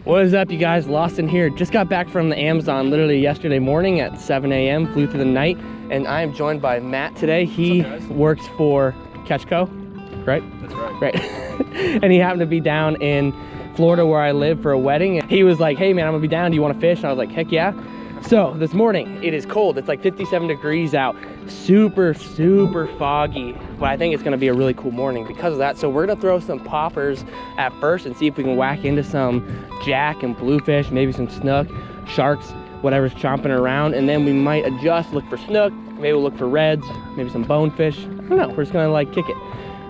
What is up, you guys? Lawson here. Just got back from the Amazon literally yesterday morning at 7 a.m. Flew through the night, and I am joined by Matt today. He works for Catchco, right? That's right. Right. And he happened to be down in Florida where I live for a wedding. And he was like, hey man, I'm gonna be down. Do you want to fish? And I was like, heck yeah. So this morning, it is cold. It's like 57 degrees out. Super, super foggy. But I think it's gonna be a really cool morning because of that. So we're gonna throw some poppers at first and see if we can whack into some jack and bluefish, maybe some snook, sharks, whatever's chomping around. And then we might adjust, look for snook, maybe we'll look for reds, maybe some bonefish. I don't know, we're just gonna like kick it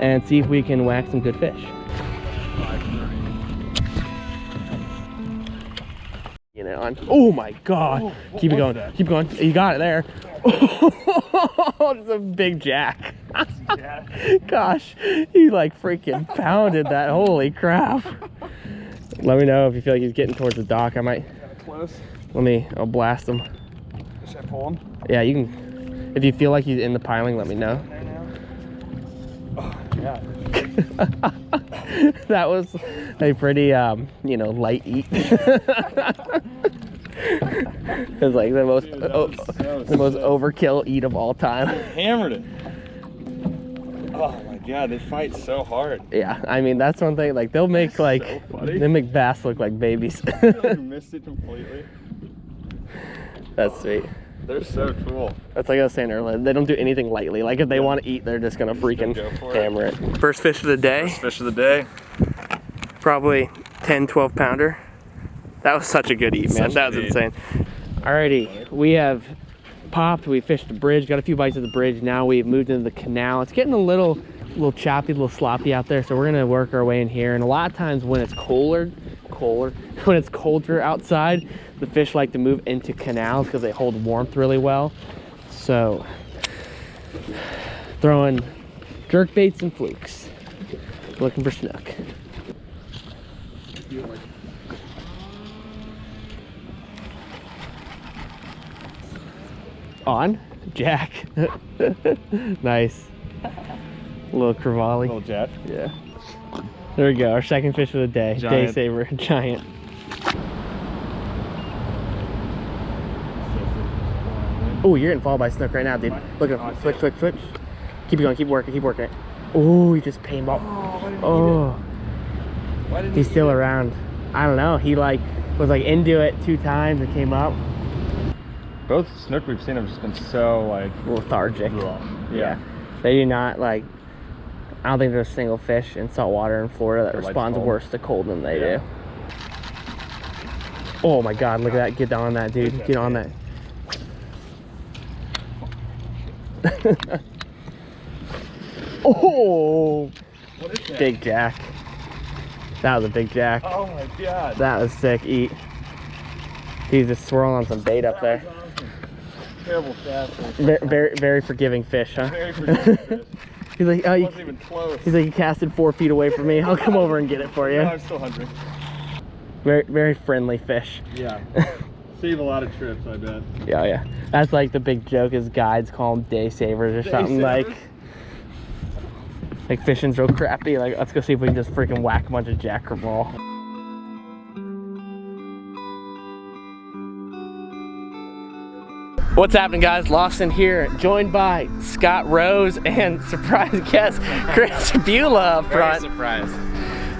and see if we can whack some good fish. Oh my God. Keep it going. Keep going. You got it there. Oh, it's a big jack. Gosh, he like freaking pounded that. Holy crap. Let me know if you feel like he's getting towards the dock. I might. Close. I'll blast him. Should I pull him? Yeah, you can. If you feel like he's in the piling, let me know. Oh, yeah. That was a pretty, you know, light eat. It's like the most, the most overkill eat of all time. Hammered it. Oh my God, they fight so hard. Yeah, I mean that's one thing. Like they'll make like they make bass look like babies. I missed it completely. That's sweet. They're so cool. That's like I was saying earlier. They don't do anything lightly. Like if they want to eat, they're just gonna freaking hammer it. First fish of the day. First fish of the day. Probably 10, 12 pounder. That was such a good eat, man. That was insane. Alrighty, we have popped. We fished the bridge. Got a few bites of the bridge. Now we've moved into the canal. It's getting a little choppy, a little sloppy out there. So we're gonna work our way in here. And a lot of times when it's colder, when it's colder outside, the fish like to move into canals because they hold warmth really well. So throwing jerk baits and flukes, looking for snook. On jack. Nice. A little crevalle. Little jack. Yeah. There we go. Our second fish of the day. Giant. Day saver. Giant. Oh, you're getting followed by snook right now, dude. Look at him. Switch, switch, switch. Keep it going. Keep working. Keep working it. Oh, he just paintball. Oh. He's still around. I don't know. He like was like into it 2 times and came up. Both snook we've seen have just been so like Lethargic. Yeah. They do not like. I don't think there's a single fish in saltwater in Florida that responds worse to cold than they do. Oh my God! Look at that! Get on that, dude! Get on that! Oh! What is that? Big jack. That was a big jack. Oh my God. That was sick. Eat. He's just swirling on some bait up there. Terrible cast. Very forgiving fish, huh? Very forgiving fish. He's like, oh, you, Wasn't even close. he's like, you casted 4 feet away from me. I'll come over and get it for you. No, I'm still hungry. Very friendly fish. Yeah. Save a lot of trips, I bet. Yeah, yeah. That's like the big joke is guides call them day savers or something savers? like fishing's real crappy. Like, let's go see if we can just freaking whack a bunch of jack crevalle. What's happening, guys? Lawson here, joined by Scott Rose and surprise guest Chris Beulah up front. Very surprised.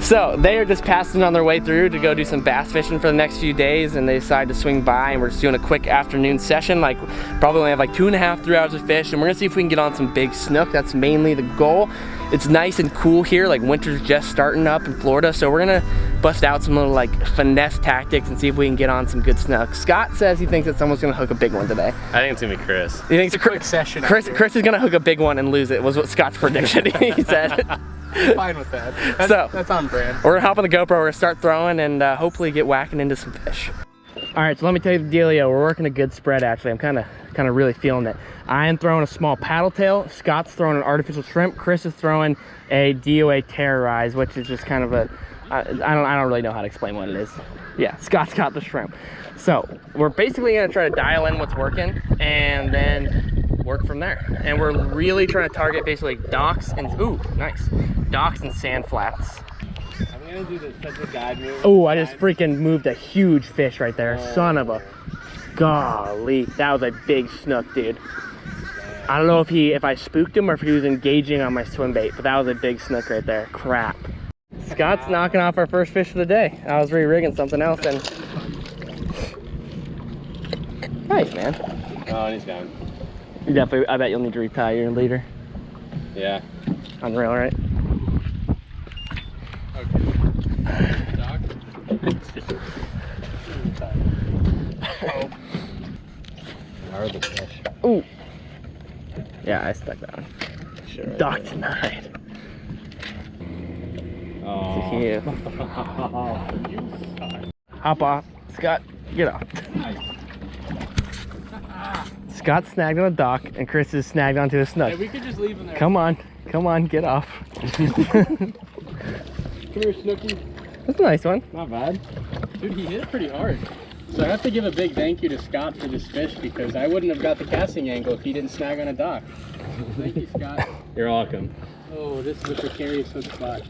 So they are just passing on their way through to go do some bass fishing for the next few days, and they decided to swing by, and we're just doing a quick afternoon session. Like probably only have like 2.5, 3 hours of fish, and we're gonna see if we can get on some big snook. That's mainly the goal. It's nice and cool here, like winter's just starting up in Florida, so we're gonna bust out some little like finesse tactics and see if we can get on some good snook. Scott says he thinks that someone's gonna hook a big one today. I think it's gonna be Chris. He thinks It's a quick session. Chris is gonna hook a big one and lose it, was what Scott's prediction. He said. I'm fine with that. That's on brand. We're gonna hop on the GoPro, we're gonna start throwing and hopefully get whacking into some fish. All right, so let me tell you the dealio. We're working a good spread actually. I'm kind of really feeling it. I am throwing a small paddle tail. Scott's throwing an artificial shrimp. Chris is throwing a DOA Terrorize, which is just kind of a, I don't really know how to explain what it is. Yeah, Scott's got the shrimp. So we're basically gonna try to dial in what's working and then work from there. And we're really trying to target basically docks and, ooh, nice. Docks and sand flats. I'm Managing to such a guide move. Oh, I just freaking moved a huge fish right there. Son of a golly. That was a big snook, dude. I don't know if I spooked him or if he was engaging on my swim bait, but that was a big snook right there. Crap. Scott's knocking off our first fish of the day. I was re-rigging something else and nice, man. Oh, and he's gone. You definitely, I bet you'll need to retie your leader. Yeah. Unreal, right? Okay. Doc. Oh. Are the fish? Ooh. Yeah, I stuck that one. Sure. Dock denied. Oh. You. Hop off. Scott, get off. Scott snagged on a dock and Chris is snagged onto a snook. Hey, we could just leave him there. Come on, get off. Come here, Snooky. That's a nice one. Not bad. Dude, he hit it pretty hard. So I have to give a big thank you to Scott for this fish because I wouldn't have got the casting angle if he didn't snag on a dock. Thank you, Scott. You're welcome. Oh, this is a precarious hook spot.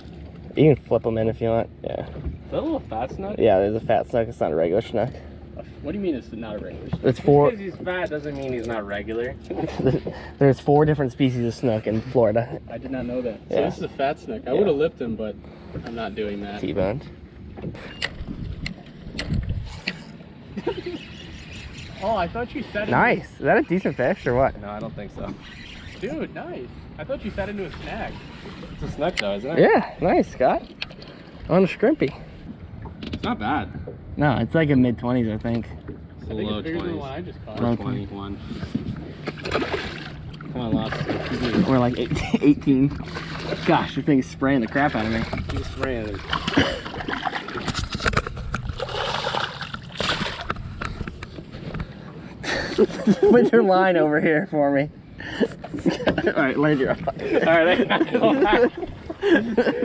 You can flip them in if you want. Yeah. Is that a little fat snook? Yeah, there's a fat snook. It's not a regular snook. What do you mean it's not a regular snook? It's four. Just because he's fat doesn't mean he's not regular. There's 4 different species of snook in Florida. I did not know that. So Yeah. this is a fat snook. I would have lipped him, but I'm not doing that. T-boned. Oh, I thought you said it. Nice. Is that a decent fish or what? No, I don't think so. Dude, nice. I thought you set into a snag. It's a snook though, isn't it? Yeah, nice, Scott. On a shrimpy. It's not bad. No, it's like a mid-20s, I think. It's a low 20s. Than the one I just caught. Low 21. Come on, Lost. We're like 18. Gosh, this thing is spraying the crap out of me. He's spraying it. Put your line over here for me. All right, land your. All right,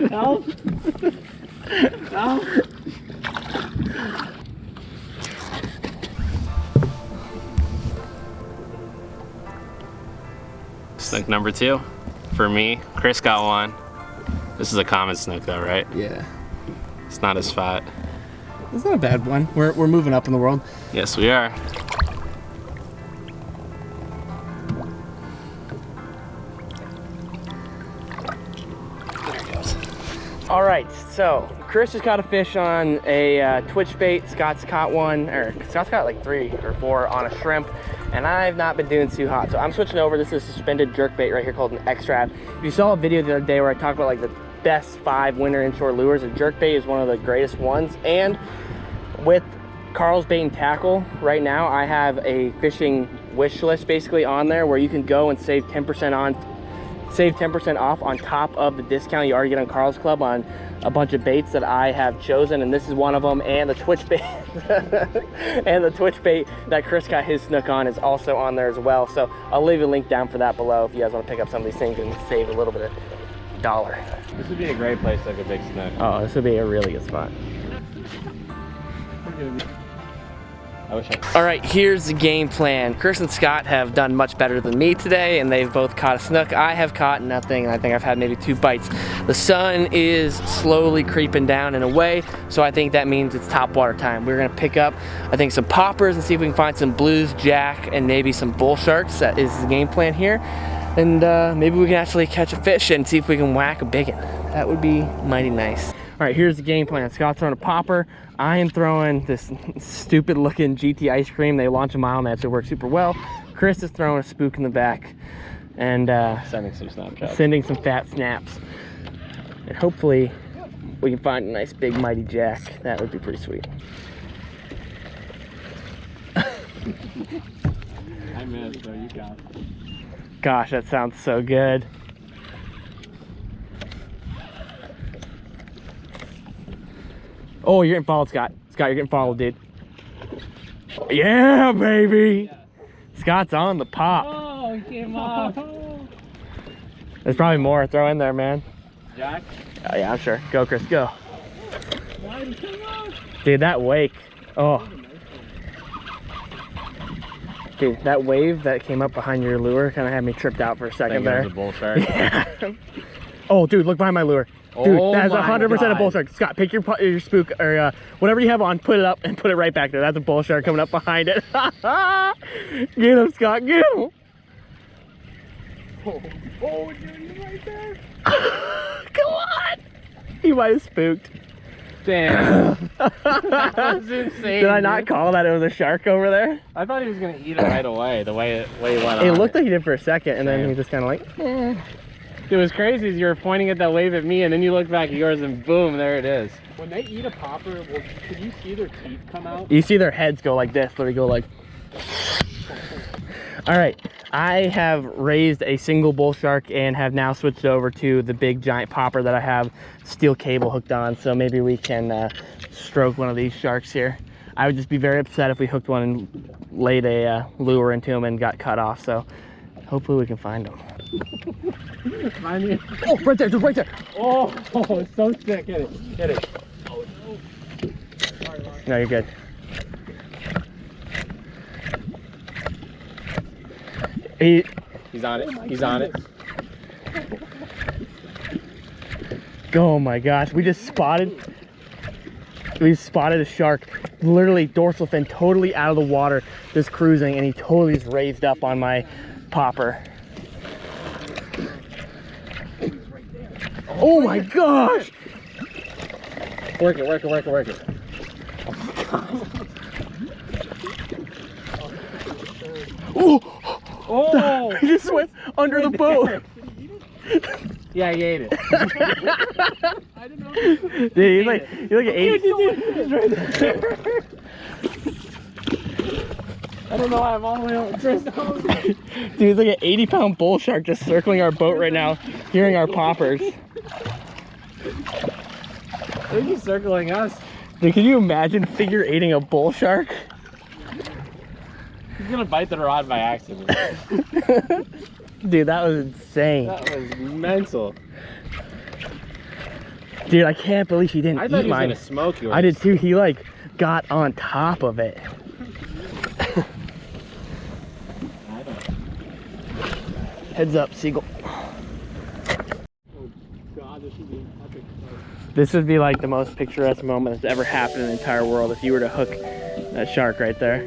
help! Help! Snook number 2 for me. Chris got one. This is a common snook though, right? Yeah. It's not as fat. It's not a bad one. We're moving up in the world. Yes, we are. All right, so Chris just caught a fish on a twitch bait. Scott's caught one, or Scott's got like 3 or 4 on a shrimp, and I've not been doing too hot. So I'm switching over. This is a suspended jerk bait right here called an X-Trap. If you saw a video the other day where I talked about like the best 5 winter inshore lures, a jerk bait is one of the greatest ones. And with Carl's Bait and Tackle right now, I have a fishing wish list basically on there where you can go and save 10% off on top of the discount you already get on Carl's Club on a bunch of baits that I have chosen, and this is one of them. And the twitch bait and the twitch bait that Chris got his snook on is also on there as well. So I'll leave a link down for that below if you guys want to pick up some of these things and save a little bit of dollar. This would be a great place to like a big snook. Oh, this would be a really good spot. I wish I. All right, here's the game plan. Chris and Scott have done much better than me today, and they've both caught a snook. I have caught nothing, and I think I've had maybe 2 bites. The sun is slowly creeping down and away, so I think that means it's top water time. We're gonna pick up, I think, some poppers and see if we can find some blues, jack, and maybe some bull sharks. That is the game plan here. And maybe we can actually catch a fish and see if we can whack a big one. That would be mighty nice. All right, here's the game plan. Scott's throwing a popper. I am throwing this stupid looking GT ice cream. They launch a mile and they actually work super well. Chris is throwing a spook in the back and Sending some Snapchat. sending some fat snaps. And hopefully we can find a nice big mighty jack. That would be pretty sweet. I missed, though. You got it. Gosh, that sounds so good. Oh, you're getting followed, Scott. Scott, you're getting followed, dude. Yeah, baby. Scott's on the pop. Oh, he came off. There's probably more. Throw in there, man. Jack? Oh, yeah, I'm sure. Go, Chris, go. Why did he come off? Dude, that wake. Oh. Dude, that wave that came up behind your lure kind of had me tripped out for a second there. It was a bull shark. Yeah. Oh, dude, look behind my lure. Dude, Oh that's my 100% a bull God. shark. Scott, pick your spook or whatever you have on, put it up and put it right back there. That's a bull shark coming up behind it. Get him, Scott, get him. Oh, dude, he's right there. Come on. He might have spooked. Damn. That was insane. Did I not call that it was a shark over there? I thought he was gonna eat it right away. The way it went on. It looked like he did for a second, and then Damn. he just kind of like, eh. It was crazy. Is you were pointing at that wave at me, and then you look back at yours, and boom, there it is. When they eat a popper, well, can you see their teeth come out? You see their heads go like this, literally go like. All right, I have raised a single bull shark and have now switched over to the big giant popper that I have steel cable hooked on. So maybe we can stroke one of these sharks here. I would just be very upset if we hooked one and laid a lure into him and got cut off. So hopefully we can find him. Oh, right there, dude, right there. Oh, it's so sick. Hit it. Hit it. Oh, no. No, you're good. He's on it. He's on it. Oh my gosh, we spotted a shark, literally dorsal fin totally out of the water, just cruising, and he totally is raised up on my popper. Oh my gosh! Work it, work it, work it, work it. Oh! Oh! He just went under the boat. Yeah, he ate it. I didn't know. Dude, he's like 80. I don't know why I'm all the way up. Dude, he's like an 80-pound bull shark just circling our boat right now, hearing our poppers. I think he's circling us. Dude, can you imagine figure eighting a bull shark? He's gonna bite the rod by accident. Dude, that was insane. That was mental. Dude, I can't believe he didn't I thought eat he was mine. gonna smoke yours. I did too. He like got on top of it. Heads up, Seagull. Oh God, this should be an epic fight. This would be like the most picturesque moment that's ever happened in the entire world if you were to hook that shark right there.